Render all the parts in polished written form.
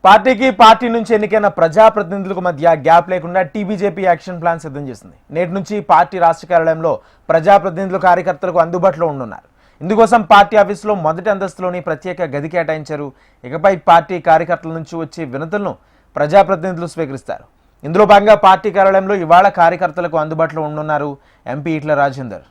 Party నుంచి ఎన్నికైన ప్రజాప్రతినిధులకు మధ్య గ్యాప్ లేకుండా టీబీజేపీ యాక్షన్ ప్లాన్ సిద్ధం చేసింది. నేటి నుంచి పార్టీ రాష్ట్ర కార్యాలయంలో ప్రజాప్రతినిధులు కార్యకర్తలకు అందుబాటులో ఉండనున్నారు. ఇందుకోసం పార్టీ ఆఫీసులో మొదటి అంతస్తులోని ప్రత్యేక గది కేటాయించారు. ఇకపై పార్టీ కార్యకర్తల నుంచి వచ్చే వినతులను ప్రజాప్రతినిధులు స్వీకరిస్తారు. ఇందులో భాగంగా పార్టీ కార్యాలయంలో ఇవాళ కార్యకర్తలకు అందుబాటులో ఉండనున్నారు ఎంపీ ఈటెల రాజేందర్.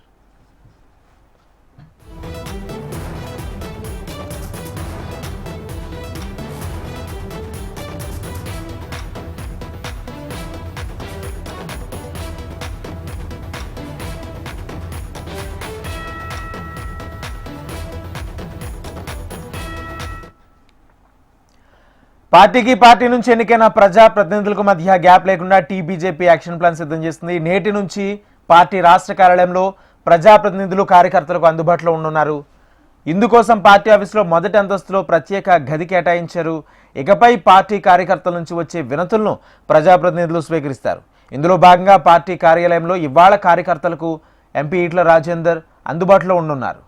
పార్టీ నుంచి ఎన్నికైన ప్రజాప్రతినిధులకు మధ్య గ్యాప్ లేకుండా టీబీజేపీ యాక్షన్ ప్లాన్ సిద్ధం చేస్తుంది. నేటి నుంచి పార్టీ రాష్ట్ర కార్యాలయంలో ప్రజాప్రతినిధులు కార్యకర్తలకు అందుబాటులో ఉండనున్నారు. ఇందుకోసం పార్టీ ఆఫీసులో మొదటి అంతస్తులో ప్రత్యేక గది కేటాయించారు. ఇకపై పార్టీ కార్యకర్తల నుంచి వచ్చే వినతులను ప్రజాప్రతినిధులు స్వీకరిస్తారు. ఇందులో భాగంగా పార్టీ కార్యాలయంలో ఇవాళ కార్యకర్తలకు ఎంపీ ఈటెల రాజేందర్ అందుబాటులో ఉండనున్నారు.